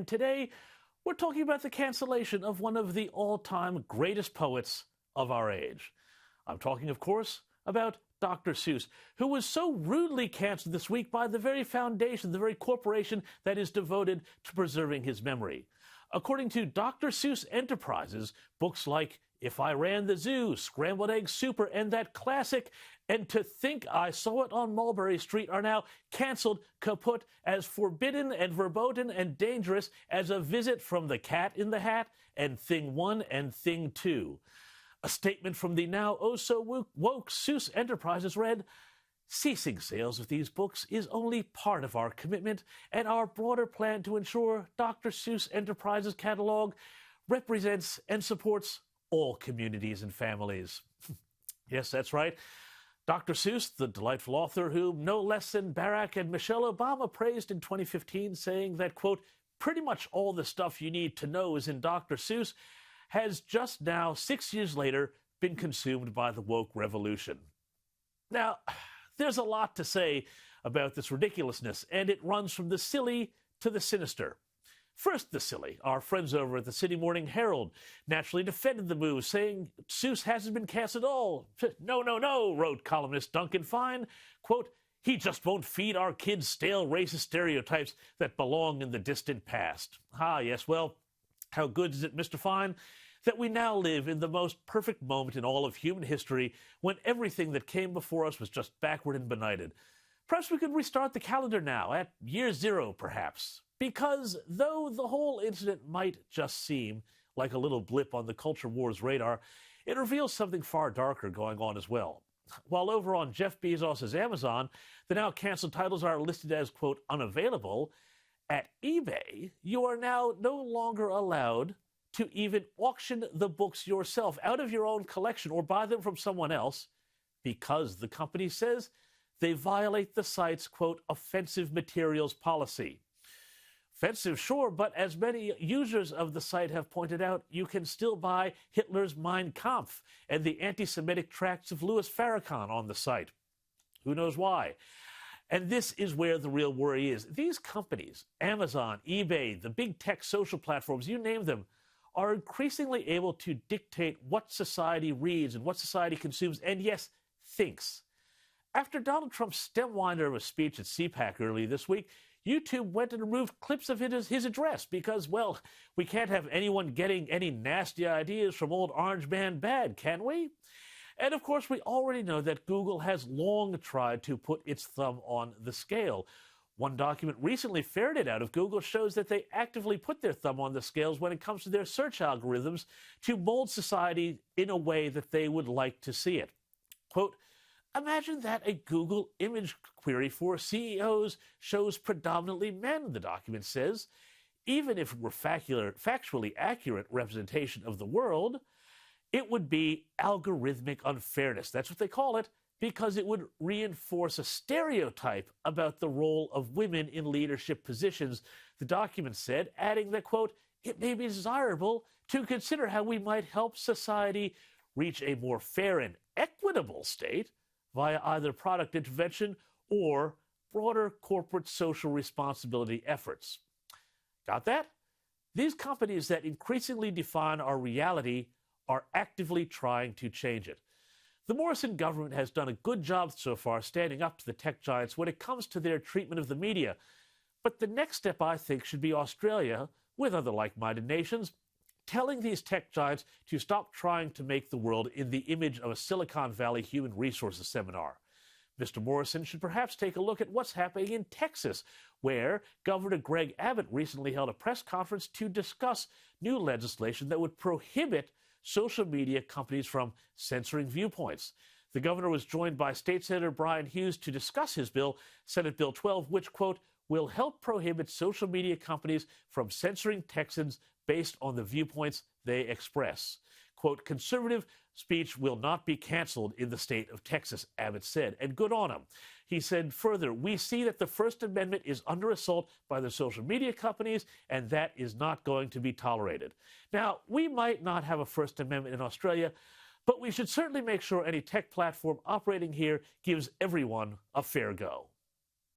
Today, we're talking about the cancellation of one of the all-time greatest poets of our age. I'm talking, of course, about Dr. Seuss, who was so rudely canceled this week by the very foundation, the very corporation that is devoted to preserving his memory. According to Dr. Seuss Enterprises, books like If I Ran the Zoo, Scrambled Egg Super, and that classic And to Think I Saw It on Mulberry Street are now canceled, kaput, as forbidden and verboten and dangerous as A Visit from the Cat in the Hat and Thing 1 and Thing 2. A statement from the now oh-so-woke Seuss Enterprises read, "Ceasing sales of these books is only part of our commitment and our broader plan to ensure Dr. Seuss Enterprises catalog represents and supports all communities and families." Yes, that's right. Dr. Seuss, the delightful author who no less than Barack and Michelle Obama praised in 2015, saying that, quote, "pretty much all the stuff you need to know is in Dr. Seuss," has just now, 6 years later, been consumed by the woke revolution. Now, there's a lot to say about this ridiculousness, and it runs from the silly to the sinister. First, the silly. Our friends over at the Sydney Morning Herald naturally defended the move, saying Seuss hasn't been cast at all. No, wrote columnist Duncan Fine. Quote, "He just won't feed our kids stale racist stereotypes that belong in the distant past." Ah, yes, well, how good is it, Mr. Fine, that we now live in the most perfect moment in all of human history when everything that came before us was just backward and benighted. Perhaps we could restart the calendar now, at year zero, perhaps. Because though the whole incident might just seem like a little blip on the culture war's radar, it reveals something far darker going on as well. While over on Jeff Bezos' Amazon, the now canceled titles are listed as, quote, unavailable, at eBay, you are now no longer allowed to even auction the books yourself out of your own collection or buy them from someone else because the company says they violate the site's, quote, offensive materials policy. Offensive, sure, but as many users of the site have pointed out, you can still buy Hitler's Mein Kampf and the anti-Semitic tracts of Louis Farrakhan on the site. Who knows why? And this is where the real worry is. These companies, Amazon, eBay, the big tech social platforms, you name them, are increasingly able to dictate what society reads and what society consumes, and yes, thinks. After Donald Trump's stem-winder of a speech at CPAC earlier this week, YouTube went and removed clips of his address because, well, we can't have anyone getting any nasty ideas from old Orange Man Bad, can we? And, of course, we already know that Google has long tried to put its thumb on the scale. One document recently ferreted out of Google shows that they actively put their thumb on the scales when it comes to their search algorithms to mold society in a way that they would like to see it. Quote, "Imagine that a Google image query for CEOs shows predominantly men," the document says. "Even if it were factually accurate representation of the world, it would be algorithmic unfairness." That's what they call it, because it would reinforce a stereotype about the role of women in leadership positions, the document said, adding that, quote, "It may be desirable to consider how we might help society reach a more fair and equitable state via either product intervention or broader corporate social responsibility efforts." Got that? These companies that increasingly define our reality are actively trying to change it. The Morrison government has done a good job so far standing up to the tech giants when it comes to their treatment of the media. But the next step, I think, should be Australia, with other like-minded nations, telling these tech giants to stop trying to make the world in the image of a Silicon Valley human resources seminar. Mr. Morrison should perhaps take a look at what's happening in Texas, where Governor Greg Abbott recently held a press conference to discuss new legislation that would prohibit social media companies from censoring viewpoints. The governor was joined by State Senator Brian Hughes to discuss his bill, Senate Bill 12, which, quote, will help prohibit social media companies from censoring Texans based on the viewpoints they express. Quote, "Conservative speech will not be canceled in the state of Texas," Abbott said, and good on him. He said further, "We see that the First Amendment is under assault by the social media companies, and that is not going to be tolerated." Now, we might not have a First Amendment in Australia, but we should certainly make sure any tech platform operating here gives everyone a fair go.